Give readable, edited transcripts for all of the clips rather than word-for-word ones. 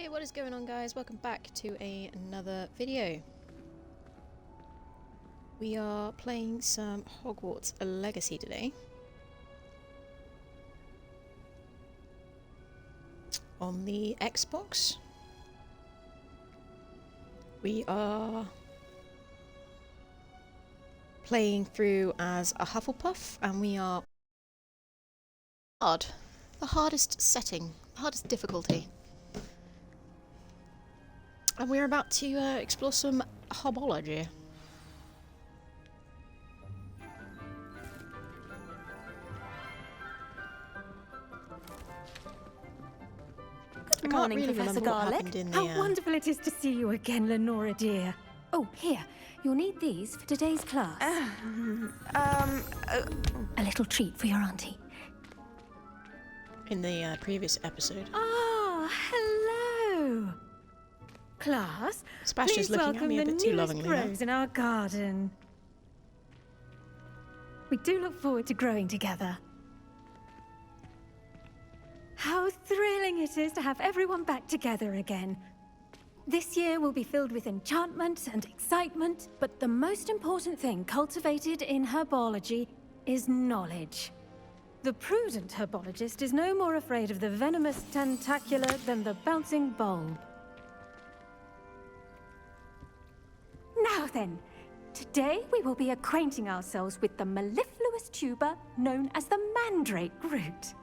Hey, what is going on, guys? Welcome back to another video. We are playing some Hogwarts Legacy today. On the Xbox. We are playing through as a Hufflepuff, and we are hard. The hardest setting, the hardest difficulty. And we're about to explore some herbology. Good morning, Professor Garlick. How wonderful it is to see you again, Lenora dear. Oh, here. You'll need these for today's class. A little treat for your auntie. In the previous episode. Oh, hello. Class, Sebastian's please looking at me a bit too lovingly. Rose in our garden. We do look forward to growing together. How thrilling it is to have everyone back together again. This year will be filled with enchantment and excitement, but the most important thing cultivated in herbology is knowledge. The prudent herbologist is no more afraid of the venomous tentacular than the bouncing bulb. Now then, today we will be acquainting ourselves with the mellifluous tuber known as the mandrake root.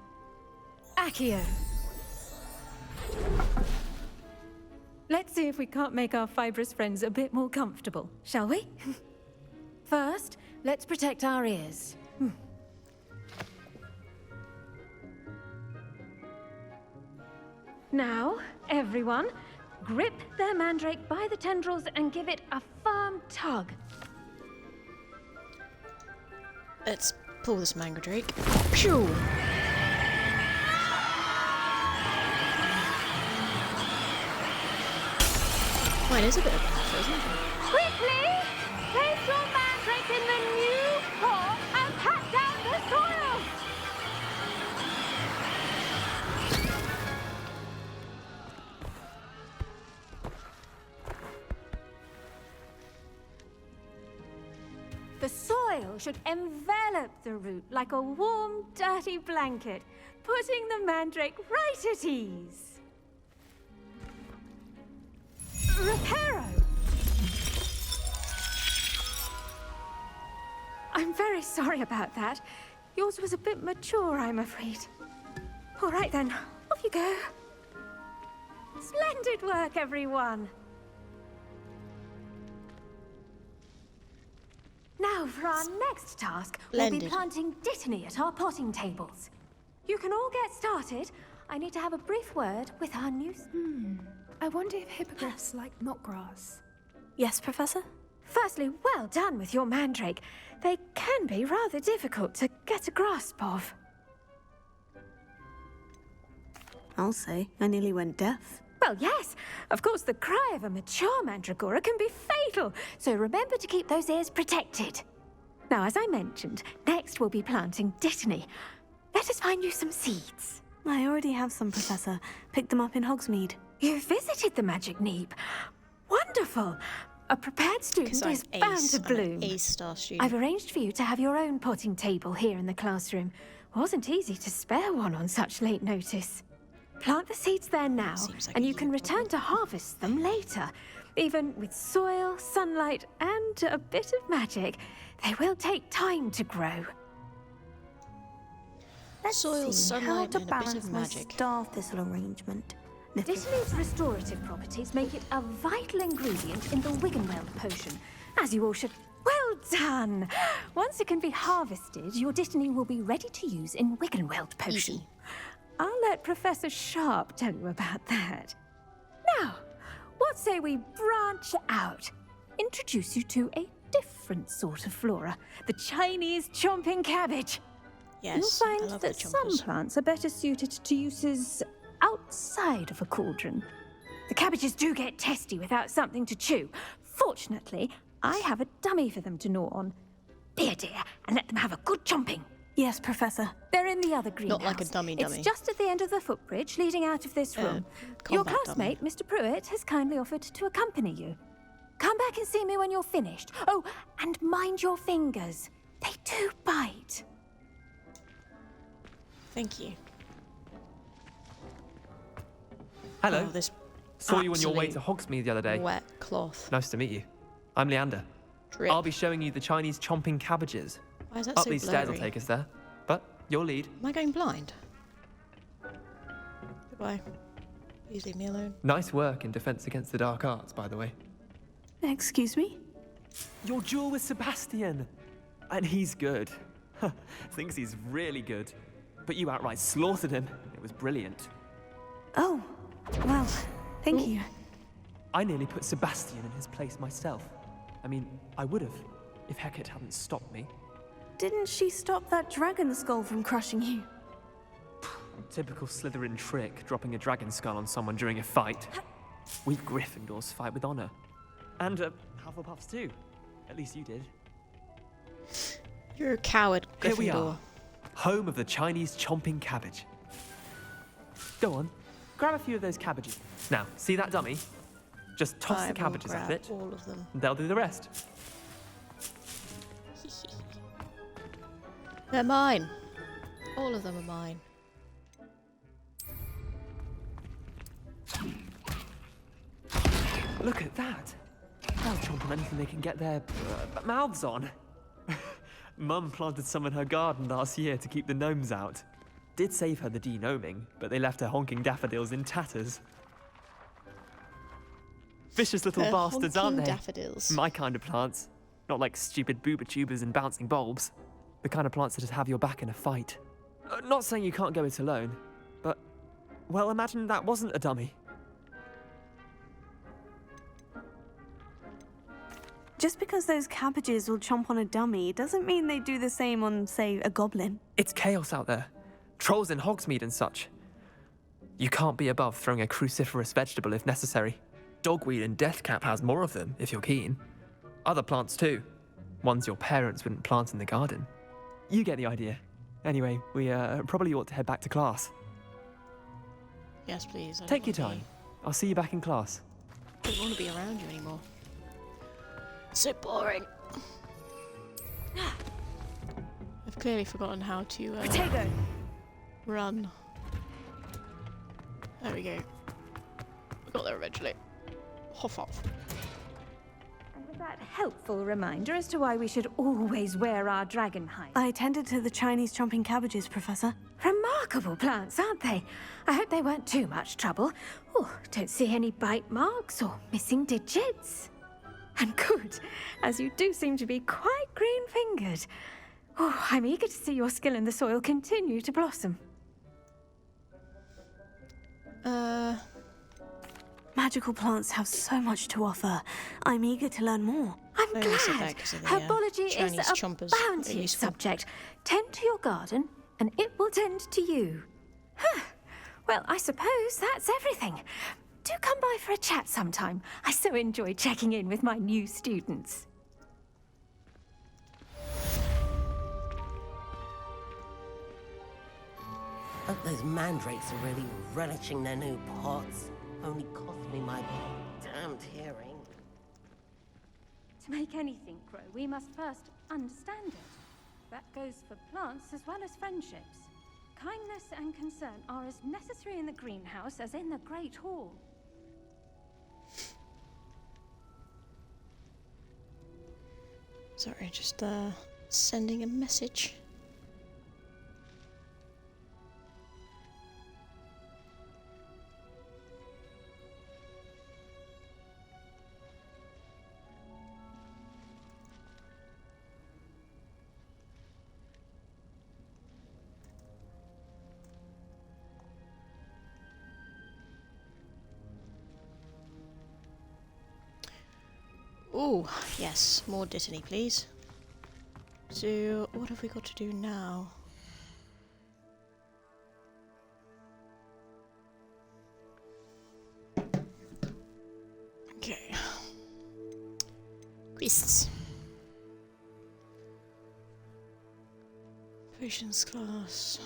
Accio. Let's see if we can't make our fibrous friends a bit more comfortable, shall we? First, let's protect our ears. Now, everyone, grip their mandrake by the tendrils and give it a firm tug. Let's pull this mandrake. Phew! Well, it is a bit of a hassle, isn't it? Quickly! Place your mandrake in the new pot and pat down the soil! The soil should envelop the root like a warm, dirty blanket, putting the mandrake right at ease. Reparo! I'm very sorry about that. Yours was a bit mature, I'm afraid. All right then, off you go. Splendid work, everyone. Now for our next task, we'll be planting dittany at our potting tables. You can all get started. I need to have a brief word with our new... I wonder if hippogriffs like knotgrass. Yes, Professor? Firstly, well done with your mandrake. They can be rather difficult to get a grasp of. I'll say, I nearly went deaf. Well, yes. Of course, the cry of a mature mandragora can be fatal, so remember to keep those ears protected. Now, as I mentioned, next we'll be planting dittany. Let us find you some seeds. I already have some, Professor. Picked them up in Hogsmeade. You visited the Magic Neep. Wonderful. A prepared student is bound to bloom. I'm an A-star student. I've arranged for you to have your own potting table here in the classroom. Wasn't easy to spare one on such late notice. Plant the seeds there now, and you can return to harvest them later. Even with soil, sunlight, and a bit of magic, they will take time to grow. Soil, sunlight, and a bit of my magic. Star thistle arrangement. Dittany's restorative properties make it a vital ingredient in the Wiggenweld potion, as you all should... Well done! Once it can be harvested, your dittany will be ready to use in Wiggenweld potion. Easy. I'll let Professor Sharp tell you about that. Now, what say we branch out? Introduce you to a different sort of flora, the Chinese chomping cabbage. Yes, You'll I find love that the some chompers. plants are better suited to uses outside of a cauldron. The cabbages do get testy without something to chew. Fortunately, I have a dummy for them to gnaw on. Be a dear and let them have a good chomping. Yes, Professor. They're in the other greenhouse. Not like a dummy. It's just at the end of the footbridge leading out of this room. Your combat classmate, Mr. Pruitt, has kindly offered to accompany you. Come back and see me when you're finished. Oh, and mind your fingers. They do bite. Thank you. Hello. Oh, this Saw you on your way to absolute Hogsmeade the other day. wet cloth. Nice to meet you. I'm Leander. Drip. I'll be showing you the Chinese chomping cabbages. Why is that Up so these blurry? stairs will take us there. But your lead. Am I going blind? Goodbye. Please leave me alone. Nice work in Defense Against the Dark Arts, by the way. Excuse me? Your duel with Sebastian. And he's good. Thinks he's really good. But you outright slaughtered him. It was brilliant. Oh, well, thank you. I nearly put Sebastian in his place myself. I mean, I would have, if Hecate hadn't stopped me. Didn't she stop that dragon skull from crushing you? Typical Slytherin trick, dropping a dragon skull on someone during a fight. We Gryffindors fight with honor. And Hufflepuffs too. At least you did. You're a coward, Gryffindor. Here we are, home of the Chinese chomping cabbage. Go on, grab a few of those cabbages. Now, see that dummy? Just toss I the will cabbages at grab it, all of them. and they'll do the rest. They're mine. All of them are mine. Look at that. They'll chomp on anything they can get their mouths on. Mum planted some in her garden last year to keep the gnomes out. Did save her the denoming, but they left her honking daffodils in tatters. Vicious little They're bastards, aren't honking they? daffodils. My kind of plants. Not like stupid booba tubers and bouncing bulbs. The kind of plants that just have your back in a fight. Not saying you can't go it alone, but, well, imagine that wasn't a dummy. Just because those cabbages will chomp on a dummy doesn't mean they do the same on, say, a goblin. It's chaos out there. Trolls in Hogsmeade and such. You can't be above throwing a cruciferous vegetable if necessary. Dogweed and deathcap has more of them, if you're keen. Other plants too. Ones your parents wouldn't plant in the garden. You get the idea. Anyway, we probably ought to head back to class. Yes, please. I Take your don't wanna time. I'll see you back in class. I don't want to be around you anymore. So boring. I've clearly forgotten how to Potato! run. There we go. We got there eventually. Hufflepuff. And with that helpful reminder as to why we should always wear our dragon hide. I tended to the Chinese chomping cabbages, Professor. Remarkable plants, aren't they? I hope they weren't too much trouble. Oh, don't see any bite marks or missing digits. And good, as you do seem to be quite green-fingered. Oh, I'm eager to see your skill in the soil continue to blossom. Magical plants have so much to offer. I'm eager to learn more. I'm I only said glad. that 'cause of the, Herbology Chinese is a chompers. bounteous They're useful. subject. Tend to your garden, and it will tend to you. Huh. Well, I suppose that's everything. Do come by for a chat sometime. I so enjoy checking in with my new students. Hope those mandrakes are really relishing their new pots. Only cost me my damned hearing. To make anything grow, we must first understand it. That goes for plants as well as friendships. Kindness and concern are as necessary in the greenhouse as in the Great Hall. Sorry, just sending a message. Oh, yes, more Dittany, please. So, what have we got to do now? Okay. Priests. Potions class.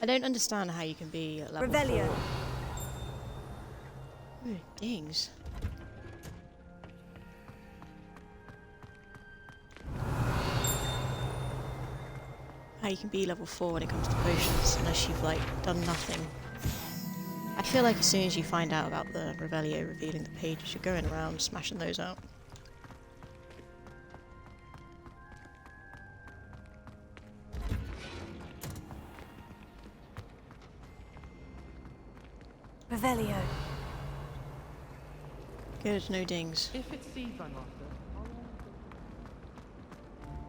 I don't understand how you can be at level Revelio. 4. Ooh, dings. How you can be level 4 when it comes to potions unless you've like done nothing. I feel like as soon as you find out about the Revelio revealing the pages, you're going around smashing those out. Revelio. Good, no dings. If it's seeds I'm after,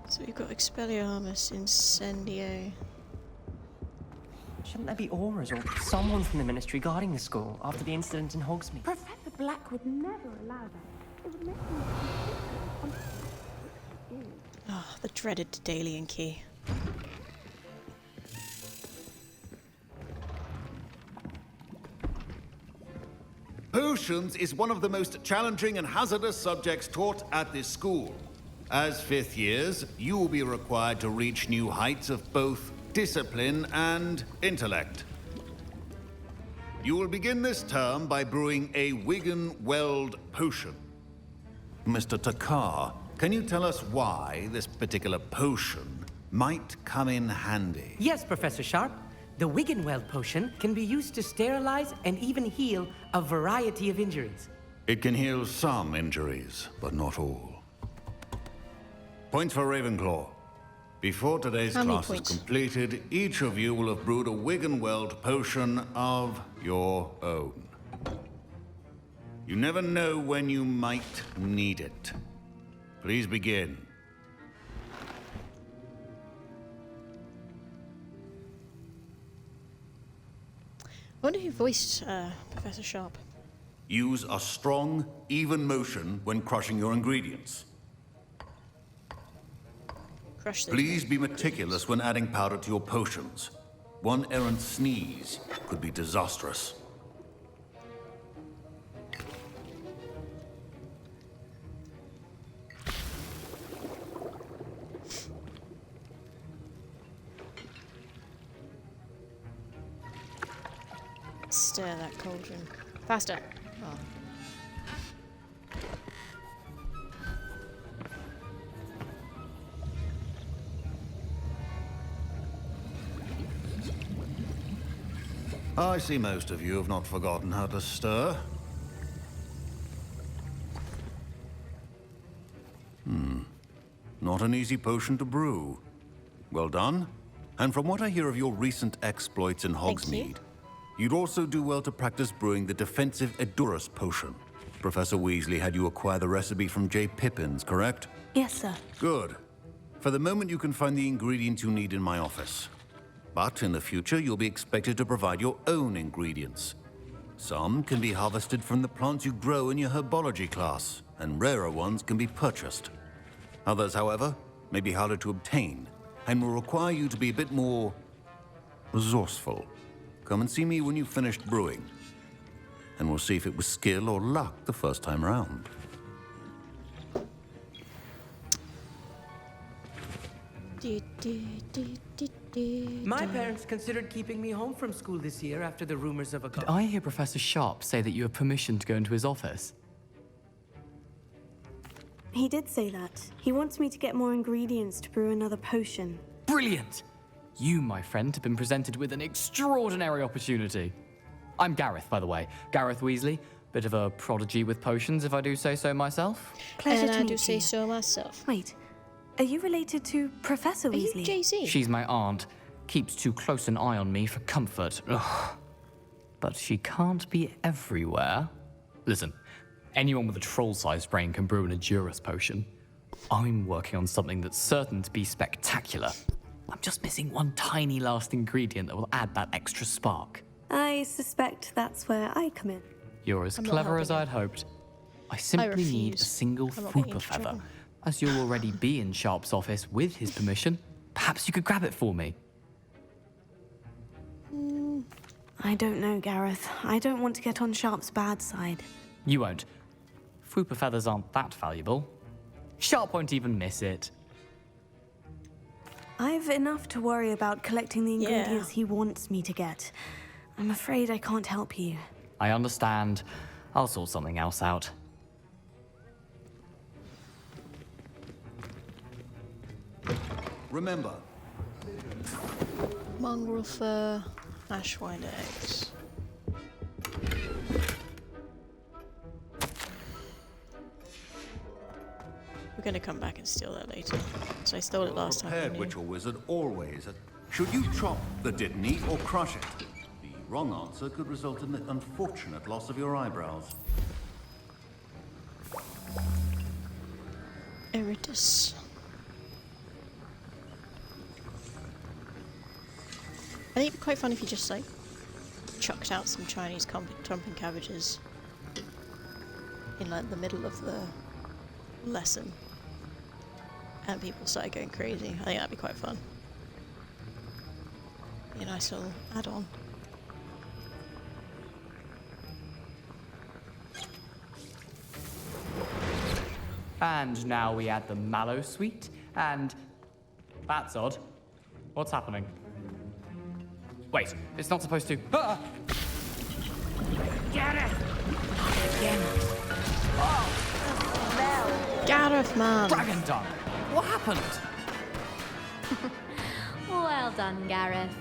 So we've got Expelliarmus, Incendio. Shouldn't there be auras or someone from the ministry guarding the school after the incident in Hogsmeade? Professor Black would never allow that. It would make him Ah, the dreaded Dalian key. Potions is one of the most challenging and hazardous subjects taught at this school. As fifth years, you will be required to reach new heights of both discipline and intellect. You will begin this term by brewing a Wigan-Weld potion. Mr. Takar, can you tell us why this particular potion might come in handy? Yes, Professor Sharp. The Wiggenweld potion can be used to sterilize and even heal a variety of injuries. It can heal some injuries, but not all. Points for Ravenclaw. Before today's How many class is points? completed, each of you will have brewed a Wiggenweld potion of your own. You never know when you might need it. Please begin. I wonder who voiced Professor Sharp. Use a strong, even motion when crushing your ingredients. Crush those. Please be meticulous when adding powder to your potions. One errant sneeze could be disastrous. Stir that cauldron. Faster. Oh. I see most of you have not forgotten how to stir. Not an easy potion to brew. Well done. And from what I hear of your recent exploits in Thank you. Hogsmeade, you'd also do well to practice brewing the defensive Edurus potion. Professor Weasley had you acquire the recipe from J. Pippins, correct? Yes, sir. Good. For the moment, you can find the ingredients you need in my office. But in the future, you'll be expected to provide your own ingredients. Some can be harvested from the plants you grow in your herbology class, and rarer ones can be purchased. Others, however, may be harder to obtain, and will require you to be a bit more resourceful. Come and see me when you've finished brewing, and we'll see if it was skill or luck the first time around. My parents considered keeping me home from school this year after the rumors of a... Did I hear Professor Sharp say that you have permission to go into his office? He did say that. He wants me to get more ingredients to brew another potion. Brilliant! You, my friend, have been presented with an extraordinary opportunity. I'm Gareth, by the way. Gareth Weasley. Bit of a prodigy with potions, if I do say so myself. Pleasure And to I meet do say you. so myself. Wait, are you related to Professor Are you Weasley? Jay-Z? She's my aunt. Keeps too close an eye on me for comfort. Ugh. But she can't be everywhere. Listen, anyone with a troll-sized brain can brew an Edurus potion. I'm working on something that's certain to be spectacular. I'm just missing one tiny last ingredient that will add that extra spark. I suspect that's where I come in. You're as I'm not clever as helping I'd hoped. I simply need a refuse. single I'm not getting Fooper into feather. trouble. As you'll already be in Sharp's office with his permission, perhaps you could grab it for me. I don't know, Gareth. I don't want to get on Sharp's bad side. You won't. Fooper feathers aren't that valuable. Sharp won't even miss it. I've enough to worry about collecting the ingredients he wants me to get. I'm afraid I can't help you. I understand. I'll sort something else out. Remember, Mongrel fur, ashwind eggs. We're gonna come back and steal that later. So I stole it last time. prepared didn't witch you? or wizard always. Should you chop the Dittany or crush it? The wrong answer could result in the unfortunate loss of your eyebrows. Eritus. I think it'd be quite fun if you just like chucked out some Chinese trumping cabbages in like the middle of the lesson and people started going crazy. I think that'd be quite fun. Be a nice little add-on. And now we add the mallow sweet, and that's odd. What's happening? Wait, it's not supposed to. Ah! Gareth, man! Dragon dung! What happened? Well done, Gareth.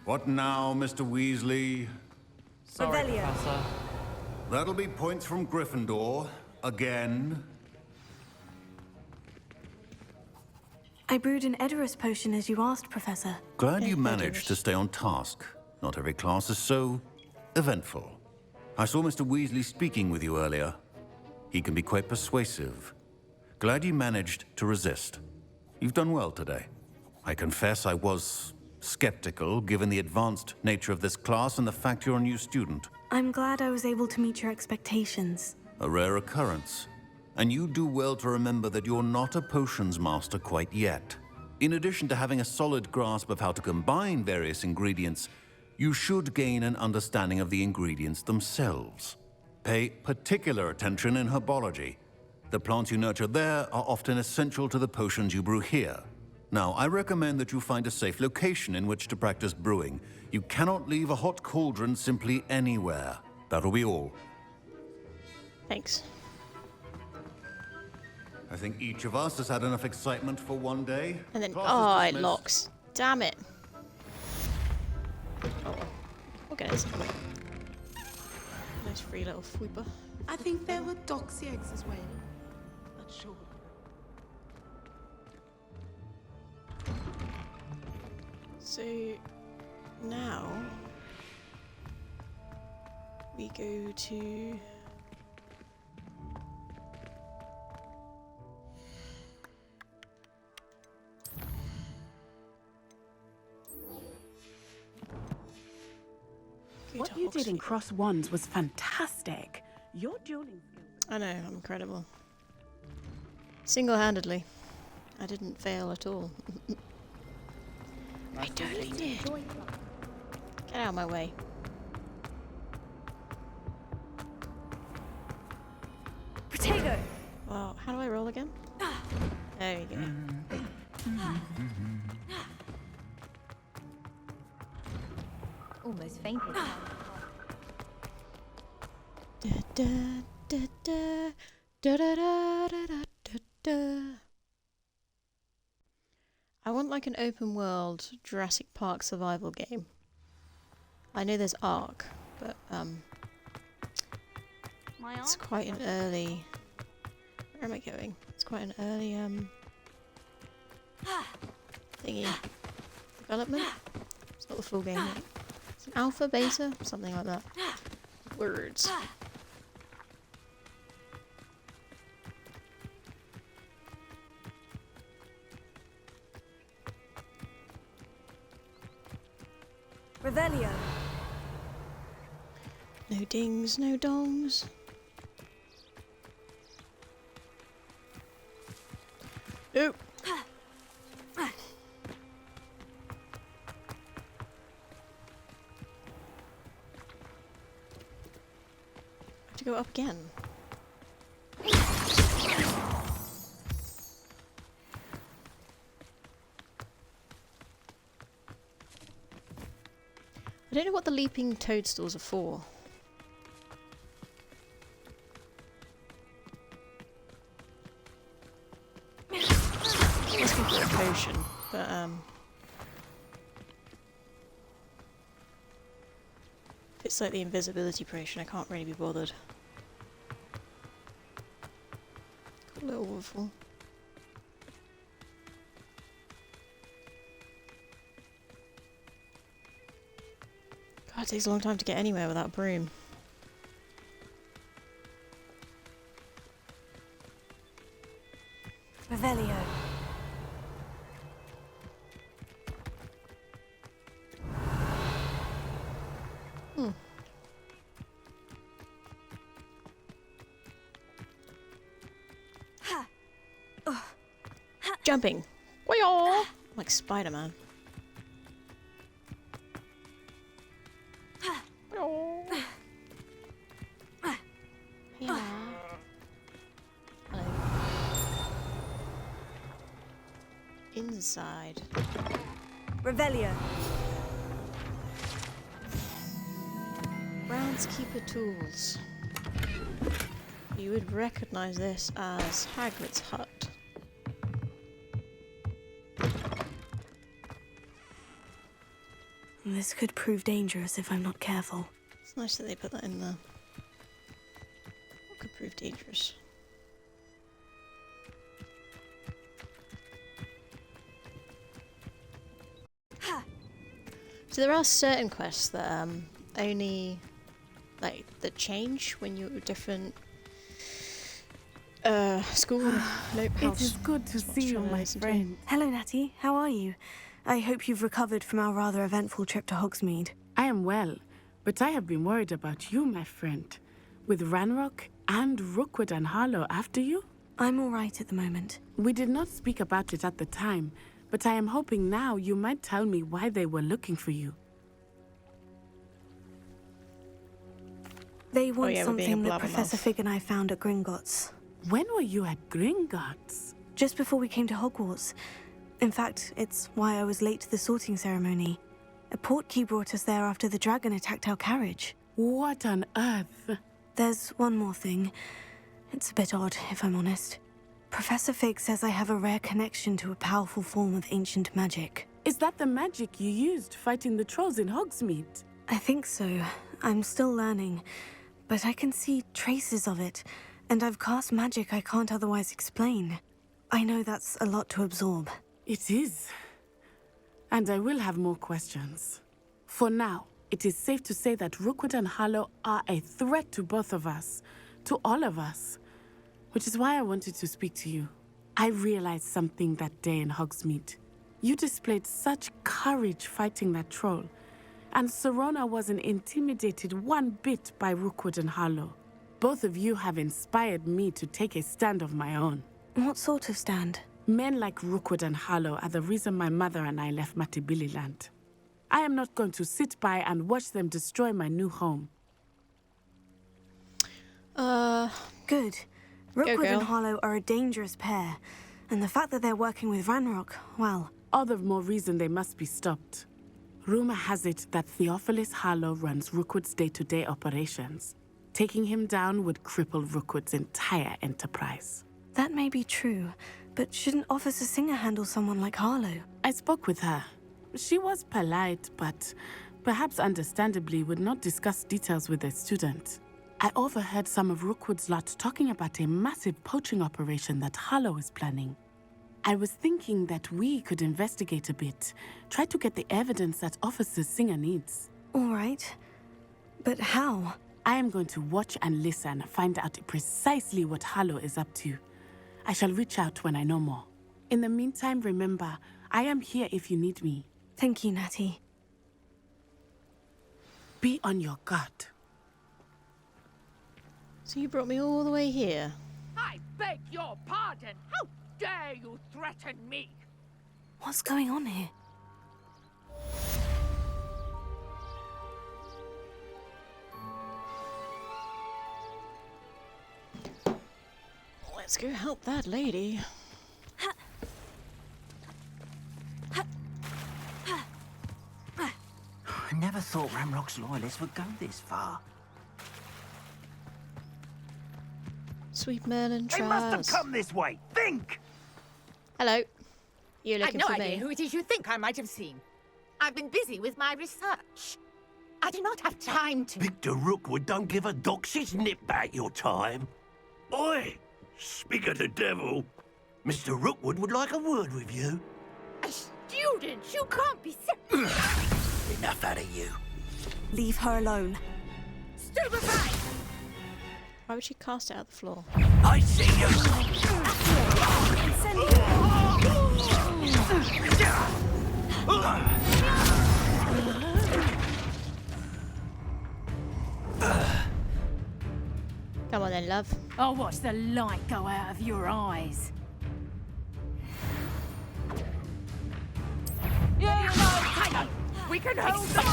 What now, Mr. Weasley? Sorry, Professor. That'll be points from Gryffindor. Again. I brewed an Edorus potion as you asked, Professor. Glad you managed to stay on task. Not every class is so eventful. I saw Mr. Weasley speaking with you earlier. He can be quite persuasive. Glad you managed to resist. You've done well today. I confess I was skeptical, given the advanced nature of this class and the fact you're a new student. I'm glad I was able to meet your expectations. A rare occurrence. And you do well to remember that you're not a potions master quite yet. In addition to having a solid grasp of how to combine various ingredients, you should gain an understanding of the ingredients themselves. Pay particular attention in herbology. The plants you nurture there are often essential to the potions you brew here. Now, I recommend that you find a safe location in which to practice brewing. You cannot leave a hot cauldron simply anywhere. That'll be all. Thanks. I think each of us has had enough excitement for one day. And then, Class is oh, it dismissed. locks. Damn it. Oh well. We'll get it somewhere. Nice free little sweeper. I think there were doxy eggs as well. Not sure. So now we go to What you did in Cross Wands was fantastic. Your dueling skills. I know, I'm incredible. Single-handedly. I didn't fail at all. I totally did. Get out of my way. Potato! Well, how do I roll again? There you go. Almost fainted. Da, da, da, da, da, da, da, da, da, da. I want like an open world Jurassic Park survival game. I know there's Ark, but it's quite an early. Where am I going? It's quite an early thingy development. It's not the full game yet. It's an alpha, beta, something like that. Words. Revelio. No dings, no dongs. Nope. Have to go up again. I don't know what the leaping toadstools are for. Must be for a potion, but if it's like the invisibility potion, I can't really be bothered. Got a little waffle. God, it takes a long time to get anywhere without a broom. Revelio. Jumping! Whee-yaw! Like Spider-Man. Yeah. Hello. Inside. Revelio. Groundskeeper tools. You would recognize this as Hagrid's hut. This could prove dangerous if I'm not careful. It's nice that they put that in there. What could prove dangerous? So there are certain quests that only that change when you're at different school. Nope, It is good to see you, my friend. Hello, Natty. How are you? I hope you've recovered from our rather eventful trip to Hogsmeade. I am well, but I have been worried about you, my friend. With Ranrock and Rookwood and Harlow after you? I'm all right at the moment. We did not speak about it at the time, but I am hoping now you might tell me why they were looking for you. They want yeah, we're being a something that blabbermouth. Professor Fig and I found at Gringotts. When were you at Gringotts? Just before we came to Hogwarts. In fact, it's why I was late to the sorting ceremony. A portkey brought us there after the dragon attacked our carriage. What on earth? There's one more thing. It's a bit odd, if I'm honest. Professor Fig says I have a rare connection to a powerful form of ancient magic. Is that the magic you used fighting the trolls in Hogsmeade? I think so. I'm still learning, but I can see traces of it, and I've cast magic I can't otherwise explain. I know that's a lot to absorb. It is. And I will have more questions. For now, it is safe to say that Rookwood and Harlow are a threat to both of us, to all of us, which is why I wanted to speak to you. I realized something that day in Hogsmeade. You displayed such courage fighting that troll, and Serona wasn't intimidated one bit by Rookwood and Harlow. Both of you have inspired me to take a stand of my own. What sort of stand? Men like Rookwood and Harlow are the reason my mother and I left Matabeleland. I am not going to sit by and watch them destroy my new home. Good. Rookwood girl. and Harlow are a dangerous pair, and the fact that they're working with Ranrock, well... All the more reason they must be stopped. Rumor has it that Theophilus Harlow runs Rookwood's day-to-day operations. Taking him down would cripple Rookwood's entire enterprise. That may be true, but shouldn't Officer Singer handle someone like Harlow? I spoke with her. She was polite, but perhaps understandably would not discuss details with a student. I overheard some of Rookwood's lot talking about a massive poaching operation that Harlow is planning. I was thinking that we could investigate a bit, try to get the evidence that Officer Singer needs. All right. But how? I am going to watch and listen, find out precisely what Harlow is up to. I shall reach out when I know more. In the meantime, remember, I am here if you need me. Thank you, Natty. Be on your guard. So you brought me all the way here. I beg your pardon. How dare you threaten me? What's going on here? Let's go help that lady. I never thought Ramrock's loyalists would go this far. Sweet Merlin They must have Traz. come this way. Think! Hello. You're I've looking no for idea me. who it is you think I might have seen. I've been busy with my research. I do not have time to... Victor Rookwood don't give a doxy's nip back your time. Oi! Speak of the devil. Mr. Rookwood would like a word with you. A student? You can't be serious. Enough out of you. Leave her alone. Stupefy! Why would she cast it out the floor? I see you! Come on then, love. I'll watch the light go out of your eyes. We can hold them!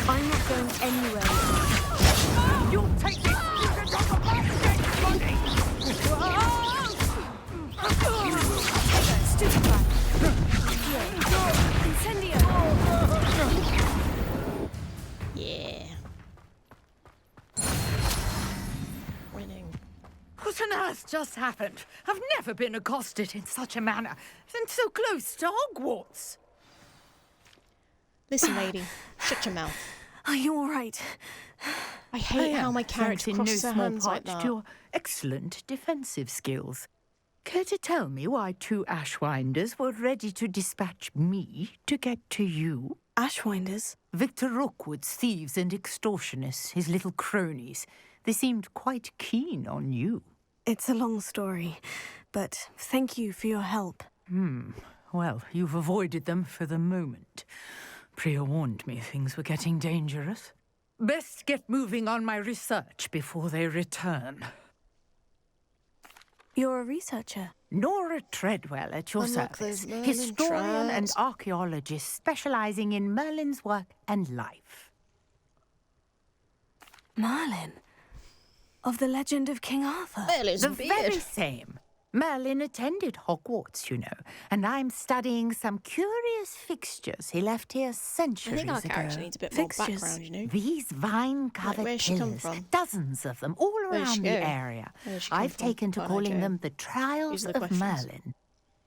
I'm not going anywhere. You'll take this! You can talk about it, Yeah. Winning. What on earth just happened? I've never been accosted in such a manner, and so close to Hogwarts. Listen, lady. Shut your mouth. Are you all right? I hate how my character crosses her hands like that. to your excellent defensive skills. Care to tell me why 2 Ashwinders were ready to dispatch me to get to you? Ashwinders? Victor Rookwood's thieves and extortionists, his little cronies. They seemed quite keen on you. It's a long story, but thank you for your help. Well, you've avoided them for the moment. Priya warned me things were getting dangerous. Best get moving on my research before they return. You're a researcher? Nora Treadwell at your Unlock service. those Merlin Historian and traps. archaeologist specializing in Merlin's work and life. Merlin? Of the legend of King Arthur? Merlin's The beard. very same. Merlin attended Hogwarts, you know, and I'm studying some curious fixtures he left here I centuries think our ago. character needs a bit more Fixtures. background, you know? These vine-covered Where's she come pillars, from? dozens of them, all Where'd she around the go? area. Where'd she come I've from? taken to Oh, no, calling Joe. them the Trials These are of the questions. Merlin.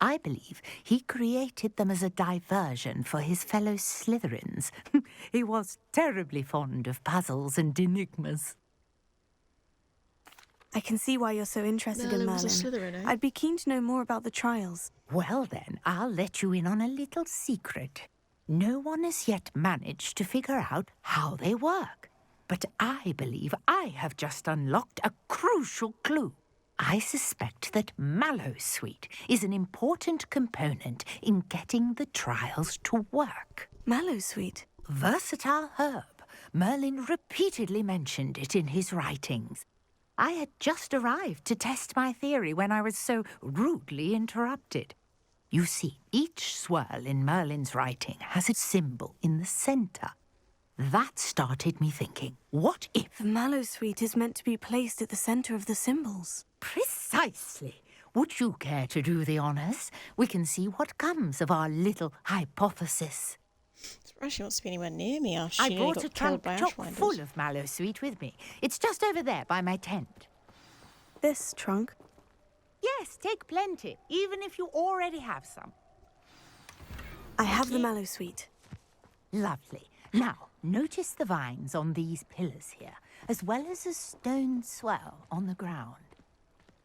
I believe he created them as a diversion for his fellow Slytherins. He was terribly fond of puzzles and enigmas. I can see why you're so interested in Merlin was a Merlin. Slytherin, eh? I'd be keen to know more about the trials. Well then, I'll let you in on a little secret. No one has yet managed to figure out how they work. But I believe I have just unlocked a crucial clue. I suspect that Mallowsweet is an important component in getting the trials to work. Mallowsweet? Versatile herb. Merlin repeatedly mentioned it in his writings. I had just arrived to test my theory when I was so rudely interrupted. You see, each swirl in Merlin's writing has a symbol in the centre. That started me thinking, what if... The Mallowsweet is meant to be placed at the centre of the symbols. Precisely. Would you care to do the honours? We can see what comes of our little hypothesis. She wants to be anywhere near me after I she nearly brought a got killed trunk by chock Ashwinders. full of Mallowsweet with me. It's just over there by my tent. This trunk? Yes, take plenty, even if you already have some. I have the Mallowsweet. Lovely. Now, notice the vines on these pillars here, as well as a stone swell on the ground.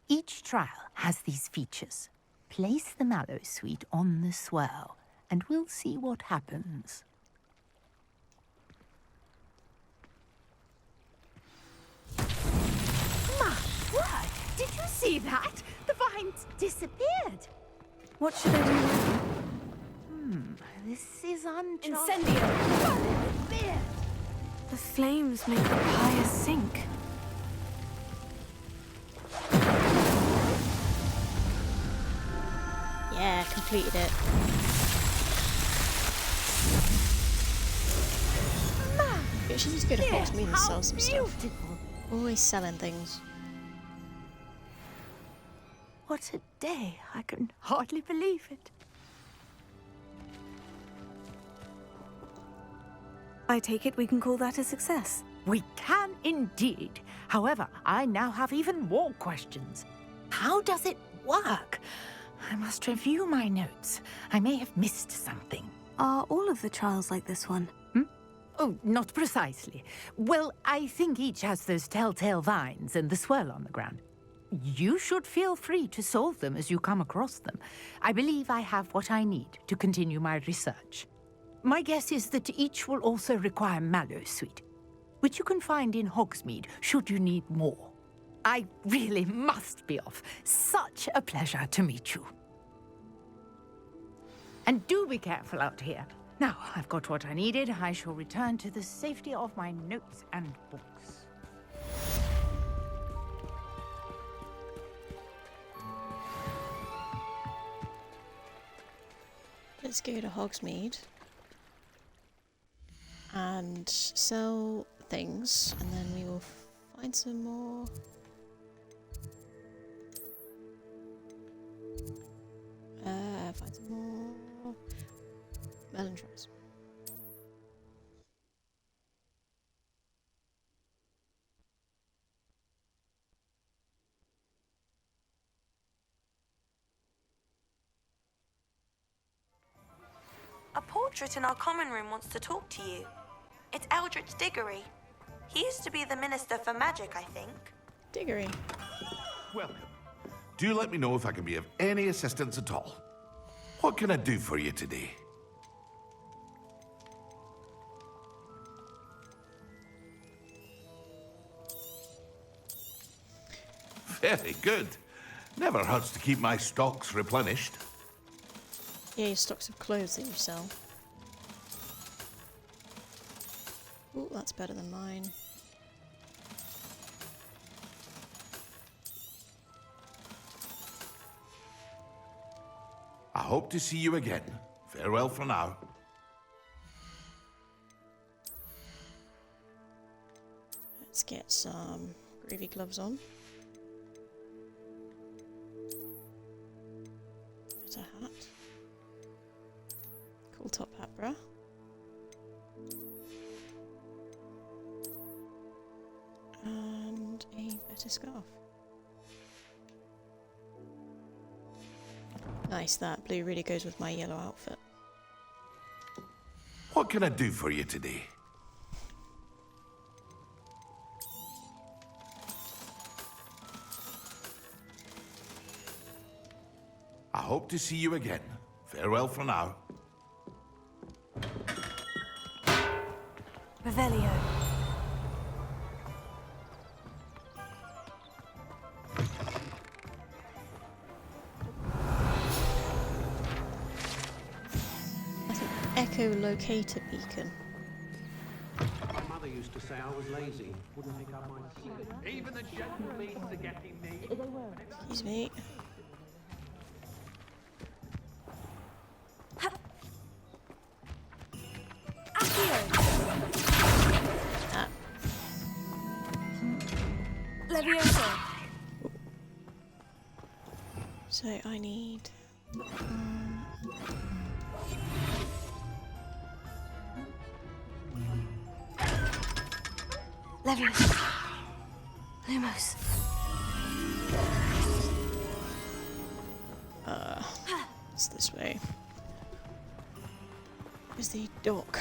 Each trial has these features. Place the Mallowsweet on the swell, and we'll see what happens. My word! Did you see that? The vines disappeared. What should I do now? This is uncharted. Incendio! The flames make the pyre sink. Yeah, completed it. Yeah, she needs to go to Hogsmeade and sell some stuff. Always selling things. What a day. I can hardly believe it. I take it we can call that a success. We can indeed. However, I now have even more questions. How does it work? I must review my notes. I may have missed something. Are all of the trials like this one? Oh, not precisely. Well, I think each has those telltale vines and the swirl on the ground. You should feel free to solve them as you come across them. I believe I have what I need to continue my research. My guess is that each will also require mallow sweet, which you can find in Hogsmeade should you need more. I really must be off. Such a pleasure to meet you. And do be careful out here. Now, I've got what I needed. I shall return to the safety of my notes and books. Let's go to Hogsmeade and sell things, and then we will find some more. Find some more melon traps. A portrait in our common room wants to talk to you. It's Eldritch Diggory. He used to be the Minister for Magic, I think. Diggory. Welcome. Do let me know if I can be of any assistance at all. What can I do for you today? Very good. Never hurts to keep my stocks replenished. Yeah, your stocks of clothes that you sell. Ooh, that's better than mine. I hope to see you again. Farewell for now. Let's get some groovy gloves on. Get a hat. Cool top hat, bruh. And a better scarf. Nice, that blue really goes with my yellow outfit. What can I do for you today? I hope to see you again. Farewell for now. Revelio. That's an echolocator beacon. My mother used to say I was lazy. Wouldn't pick up my secret. Even the gentle means to getting me. Excuse me. Leviosa. So I need. Leviosa. Lumos. It's this way. There's the dock,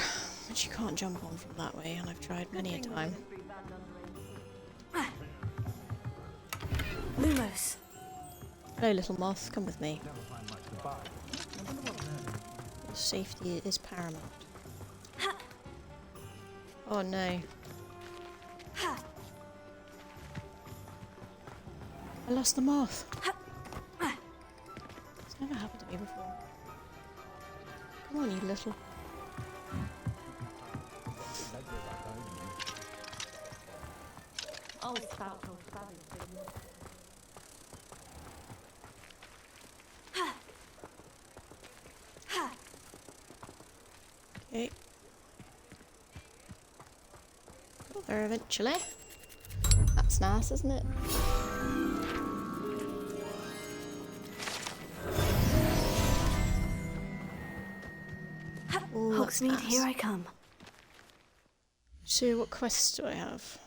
which you can't jump on from that way, and I've tried many a time. Lumos. Hello, little moth. Come with me. Safety is paramount. Oh no. I lost the moth. It's never happened to me before. Come on, you little. Oh, spout, oh, spout. Okay. Got there eventually. That's nice, isn't it? Ooh, that's Hogsmeade, nice. here I come. So what quests do I have?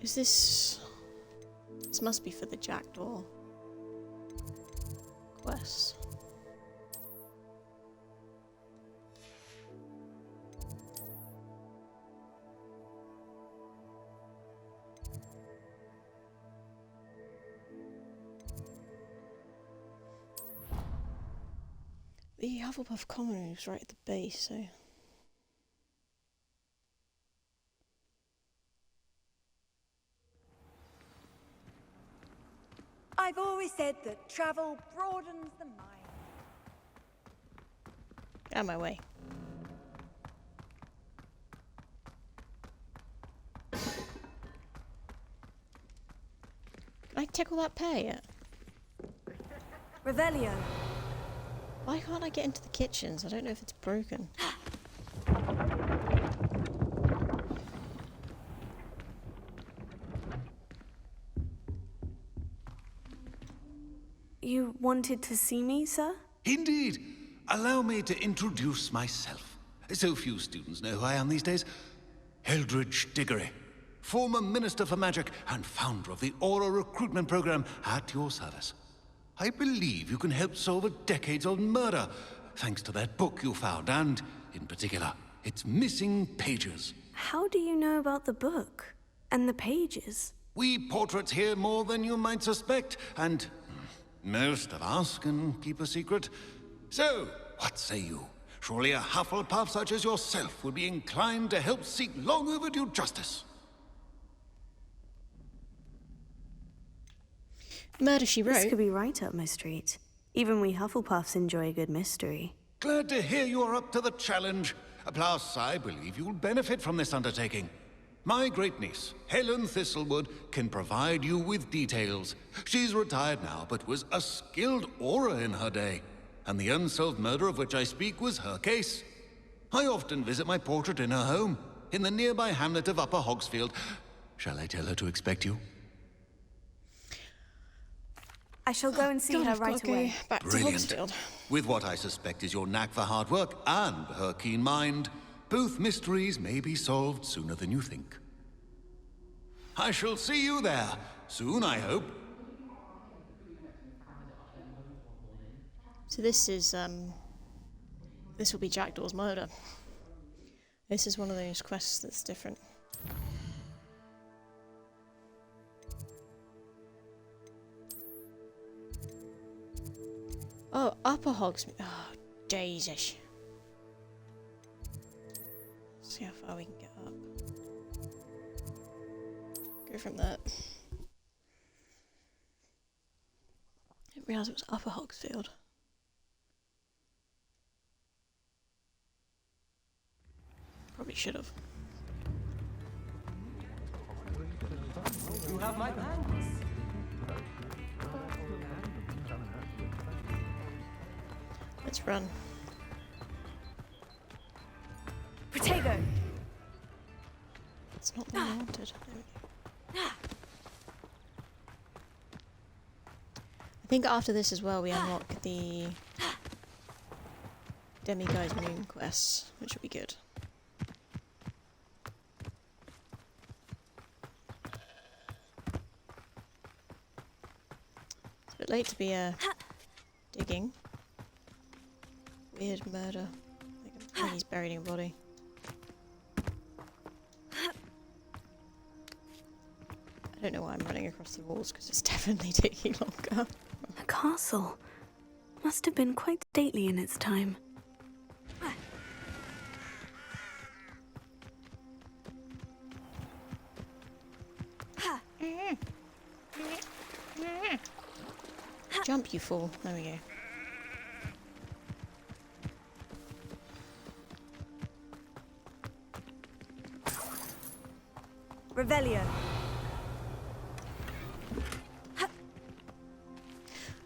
Is this... This must be for the Jackdaw quest. The Hufflepuff common room's right at the base, so... I've always said that travel broadens the mind. Out of my way. Can I tickle that pear yet? Revelio. Why can't I get into the kitchens? I don't know if it's broken. You wanted to see me, sir? Indeed. Allow me to introduce myself. So few students know who I am these days. Eldridge Diggory, former Minister for Magic and founder of the Aura recruitment program at your service. I believe you can help solve a decades-old murder, thanks to that book you found, and, in particular, its missing pages. How do you know about the book? And the pages? We portraits hear more than you might suspect, and most of us can keep a secret. So, what say you? Surely a Hufflepuff such as yourself would be inclined to help seek long overdue justice. Murder, She Wrote. This could be right up my street. Even we Hufflepuffs enjoy a good mystery. Glad to hear you are up to the challenge. Plus, I believe you'll benefit from this undertaking. My great-niece, Helen Thistlewood, can provide you with details. She's retired now, but was a skilled aura in her day. And the unsolved murder of which I speak was her case. I often visit my portrait in her home, in the nearby hamlet of Upper Hogsfield. Shall I tell her to expect you? I shall go and see her right away. Back to Brilliant. Hogsfield. With what I suspect is your knack for hard work and her keen mind, both mysteries may be solved sooner than you think. I shall see you there, soon I hope. So this is, this will be Jackdaw's murder. This is one of those quests that's different. Oh, Upper Hogsmeade. Oh, Jesus. See how far we can get up. Go from that. I didn't realise it was Upper Hogsfield. Probably should have. You have my thanks. Let's run. Protego. It's not what I wanted. There we go. I think after this as well we unlock the Demiguise Moon quests, which will be good. It's a bit late to be digging. Weird murder. I think he's buried in a body. I don't know why I'm running across the walls because it's definitely taking longer. A castle. Must have been quite stately in its time. Jump, you fool. There we go. Revelio.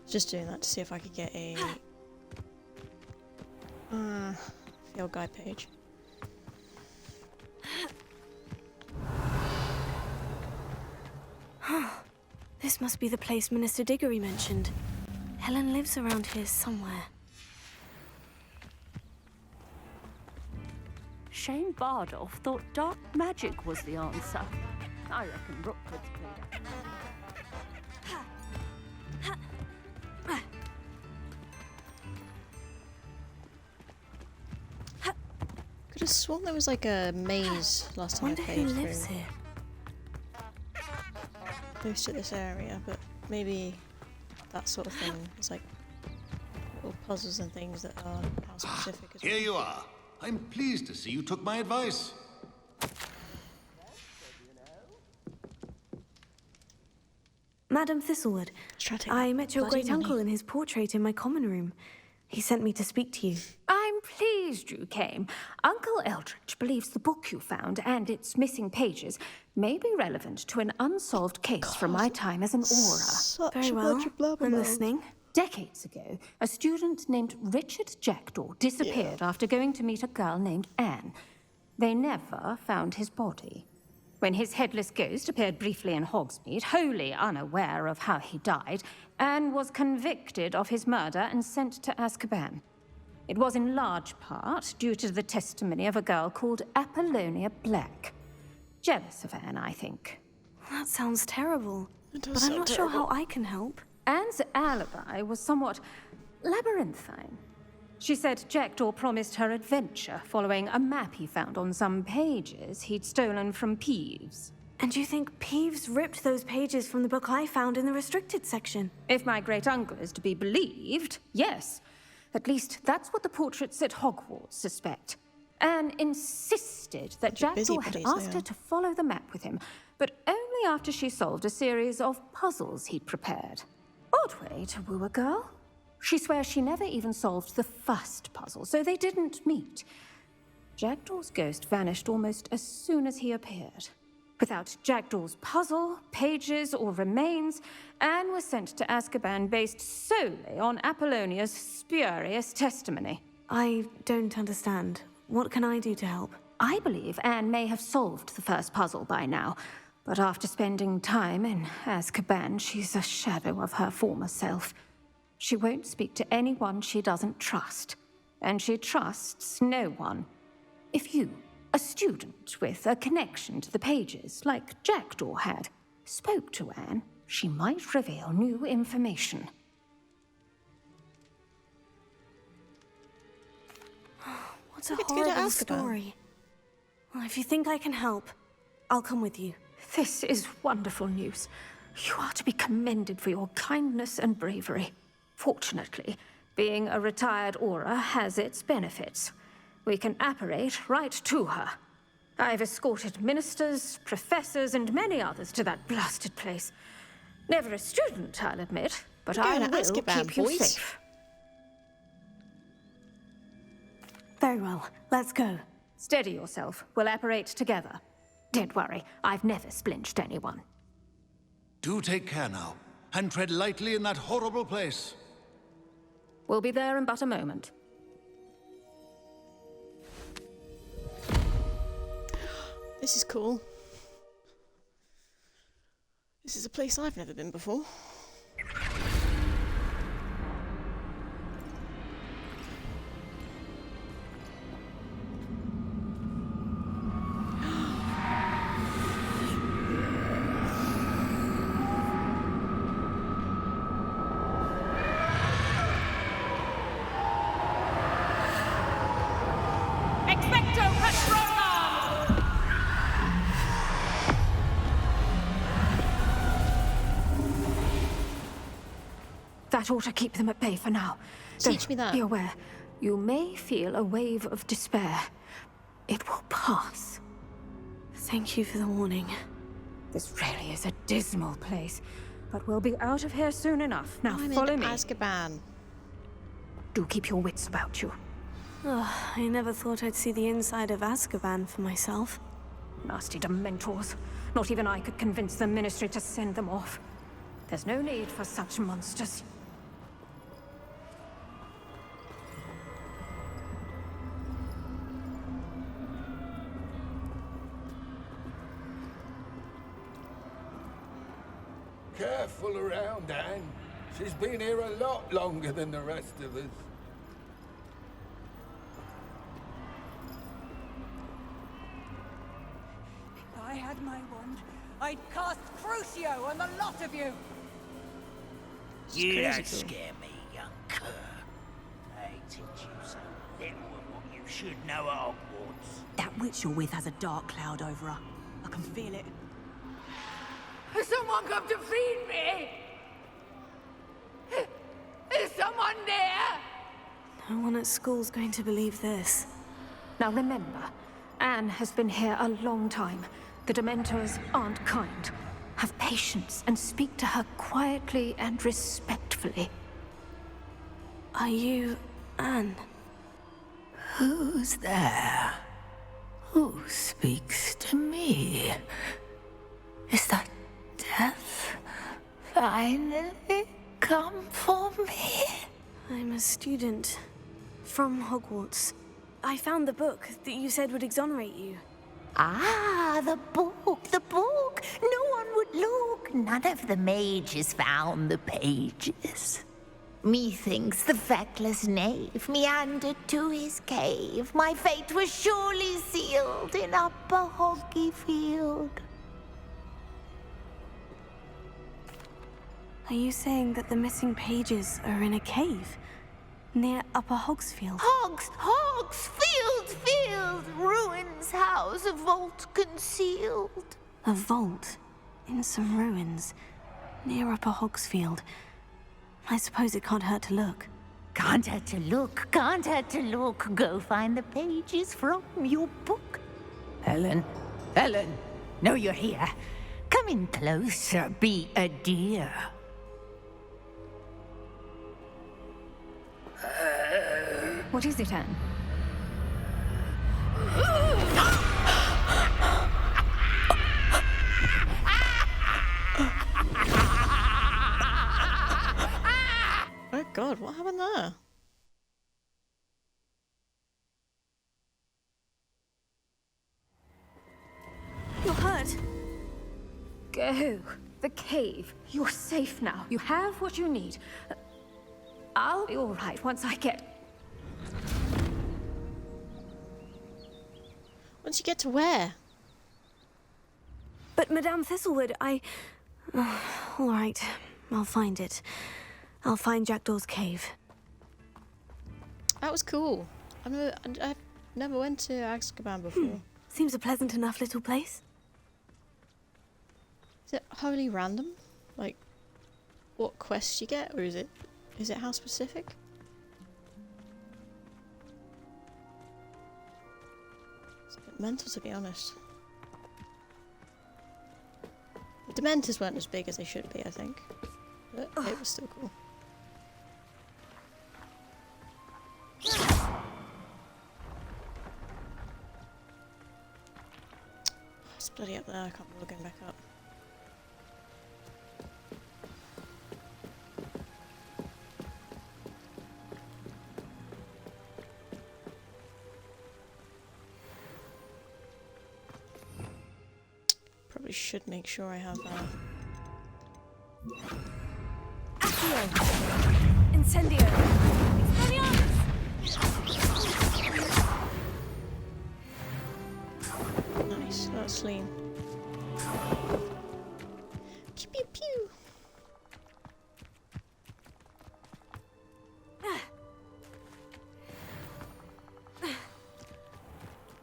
Just doing that to see if I could get a field guide page. This must be the place Minister Diggory mentioned. Helen lives around here somewhere. Shane Bardolph thought dark magic was the answer. I reckon Rookwood's played it. Could have sworn there was like a maze last time I Wonder played who through. lives here. Close to this area, but maybe that sort of thing. It's like little puzzles and things that are house specific as well. Here you are. I'm pleased to see you took my advice. Madam Thistlewood, I met your bloody great uncle in his portrait in my common room. He sent me to speak to you. I'm pleased you came. Uncle Eldritch believes the book you found and its missing pages may be relevant to an unsolved case from my time as an aura. Very well. I'm listening. Decades ago, a student named Richard Jackdaw disappeared after going to meet a girl named Anne. They never found his body. When his headless ghost appeared briefly in Hogsmeade, wholly unaware of how he died, Anne was convicted of his murder and sent to Azkaban. It was in large part due to the testimony of a girl called Apollonia Black. Jealous of Anne, I think. That sounds terrible. But I'm sound not sure how I can help. Anne's alibi was somewhat labyrinthine. She said Jackdaw promised her adventure following a map he found on some pages he'd stolen from Peeves. And you think Peeves ripped those pages from the book I found in the restricted section? If my great-uncle is to be believed, yes. At least that's what the portraits at Hogwarts suspect. Anne insisted that Jackdaw had asked her to follow the map with him, but only after she solved a series of puzzles he'd prepared. Odd way to woo a girl. She swears she never even solved the first puzzle, so they didn't meet. Jackdaw's ghost vanished almost as soon as he appeared. Without Jackdaw's puzzle, pages, or remains, Anne was sent to Azkaban based solely on Apollonia's spurious testimony. I don't understand. What can I do to help? I believe Anne may have solved the first puzzle by now, but after spending time in Azkaban, she's a shadow of her former self. She won't speak to anyone she doesn't trust, and she trusts no one. If you, a student with a connection to the pages, like Jackdaw had, spoke to Anne, she might reveal new information. What a horrible story. Well, if you think I can help, I'll come with you. This is wonderful news. You are to be commended for your kindness and bravery. Fortunately, being a retired aura has its benefits. We can apparate right to her. I've escorted ministers, professors, and many others to that blasted place. Never a student, I'll admit, but I will keep you safe. Very well, let's go. Steady yourself. We'll apparate together. Don't worry, I've never splinched anyone. Do take care now, and tread lightly in that horrible place. We'll be there in but a moment. This is cool. This is a place I've never been before. That ought to keep them at bay for now. Teach me that. Be aware, you may feel a wave of despair. It will pass. Thank you for the warning. This really is a dismal place, but we'll be out of here soon enough. Now follow me. Azkaban. Do keep your wits about you. Oh, I never thought I'd see the inside of Azkaban for myself. Nasty Dementors. Not even I could convince the Ministry to send them off. There's no need for such monsters. careful around Anne. She's been here a lot longer than the rest of us. If I had my wand, I'd cast Crucio on the lot of you! You don't scare me, young cur. They teach you so little of what you should know at Hogwarts. That witch you're with has a dark cloud over her. I can feel it. Has someone come to feed me? Is someone there? No one at school's going to believe this. Now remember, Anne has been here a long time. The Dementors aren't kind. Have patience and speak to her quietly and respectfully. Are you Anne? Who's there? Who speaks to me? Is that death finally come for me? I'm a student from Hogwarts. I found the book that you said would exonerate you. Ah, the book, the book. No one would look. None of the mages found the pages. Methinks the feckless knave meandered to his cave. My fate was surely sealed in Upper Hoggyfield. Are you saying that the missing pages are in a cave near Upper Hogsfield? Hogsfield, ruins house, a vault concealed. A vault in some ruins near Upper Hogsfield. I suppose it can't hurt to look. Can't hurt to look, can't hurt to look. Go find the pages from your book. Helen, know you're here. Come in closer, be a dear. What is it, Anne? Oh god, what happened there? You're hurt. Go. The cave. You're safe now. You have what you need. I'll be all right once I get... Once you get to where? But Madame Thistlewood, all right, I'll find it. I'll find Jackdaw's cave. That was cool. I've never went to Azkaban before. Seems a pleasant enough little place. Is it wholly random? Like, what quests you get, or is it house specific? It's a bit mental, to be honest. The Dementors weren't as big as they should be, I think. But it was still cool. It's bloody up there, I can't bother going back up. Probably should make sure I have Incendio! Nice, that's lean. Pew pew pew!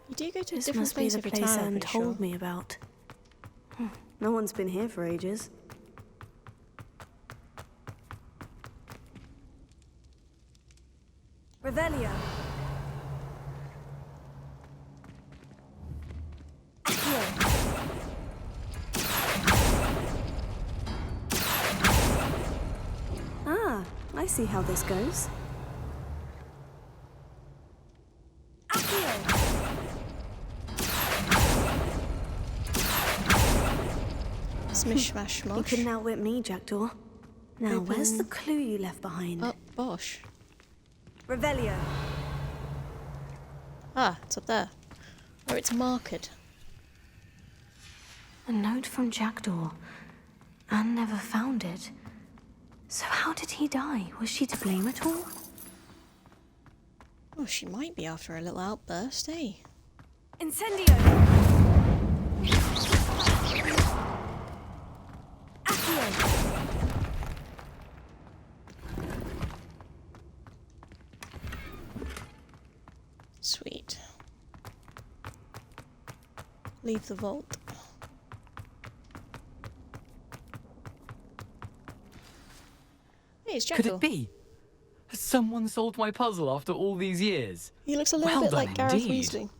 You do go to a This different must be place the every place time, Anne I'm pretty told sure. me about. No one's been here for ages. Revelio. Ah, I see how this goes. Smish smash You smosh. couldn't outwit me, Jackdaw. Now, where's the Open. clue you left behind? Oh, bosh. Revelio. Ah, it's up there. Or it's marked. A note from Jackdaw. Anne never found it. So how did he die? Was she to blame at all? Oh, she might be after a little outburst, eh? Incendio! Sweet. Leave the vault. Hey, it's Could Jackal. it be? Has someone solved my puzzle after all these years? He looks a little well bit done like Gareth indeed. Weasley.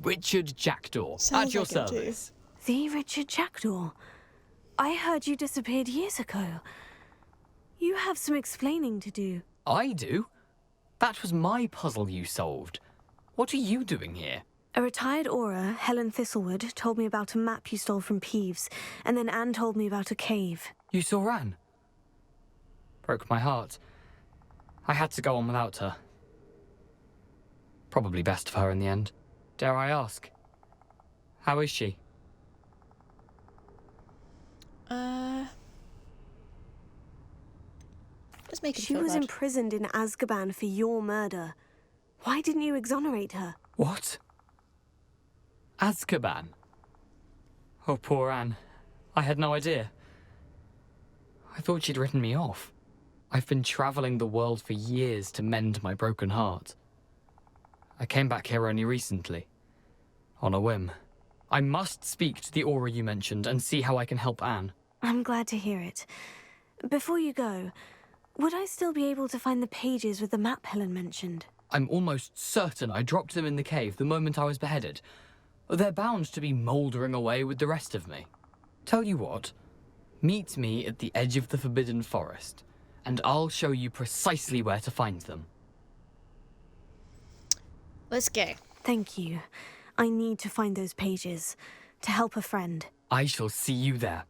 Richard Jackdaw, Sounds at your like him too. service. The Richard Jackdaw. I heard you disappeared years ago. You have some explaining to do. I do? That was my puzzle you solved. What are you doing here? A retired Aura, Helen Thistlewood, told me about a map you stole from Peeves, and then Anne told me about a cave. You saw Anne? Broke my heart. I had to go on without her. Probably best for her in the end. Dare I ask? How is she? Let's make it She feel was bad. imprisoned in Azkaban for your murder. Why didn't you exonerate her? What? Azkaban? Oh, poor Anne. I had no idea. I thought she'd written me off. I've been traveling the world for years to mend my broken heart. I came back here only recently. On a whim. I must speak to the Aura you mentioned and see how I can help Anne. I'm glad to hear it. Before you go, would I still be able to find the pages with the map Helen mentioned? I'm almost certain I dropped them in the cave the moment I was beheaded. They're bound to be mouldering away with the rest of me. Tell you what, meet me at the edge of the Forbidden Forest, and I'll show you precisely where to find them. Let's go. Thank you. I need to find those pages to help a friend. I shall see you there.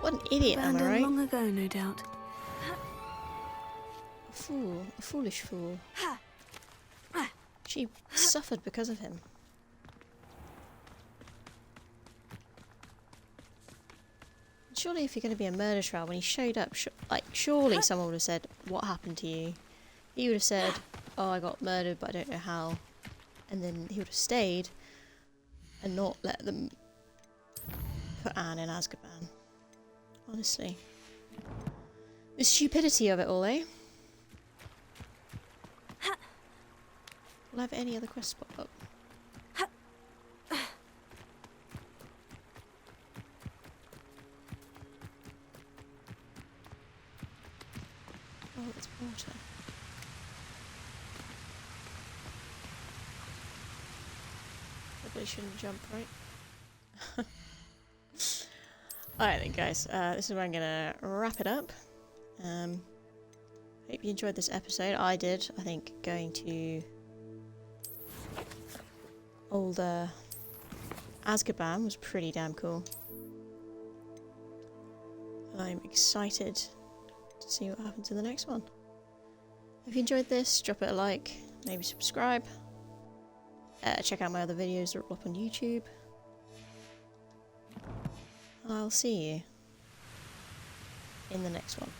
What an idiot, am I Abandoned right? long ago, no doubt. A fool. A foolish fool. She suffered because of him. Surely if you're going to be a murder trial, when he showed up, surely someone would have said, what happened to you? He would have said, oh, I got murdered, but I don't know how. And then he would have stayed and not let them put Anne in Azkaban. Honestly. The stupidity of it all, eh? Will I have any other quests pop up? Oh, it's water. Probably shouldn't jump, right? Alright then guys, this is where I'm gonna wrap it up. Hope you enjoyed this episode. I did. I think going to older Azkaban was pretty damn cool. I'm excited to see what happens in the next one. If you enjoyed this, drop it a like, maybe subscribe. Check out my other videos that are up on YouTube. I'll see you in the next one.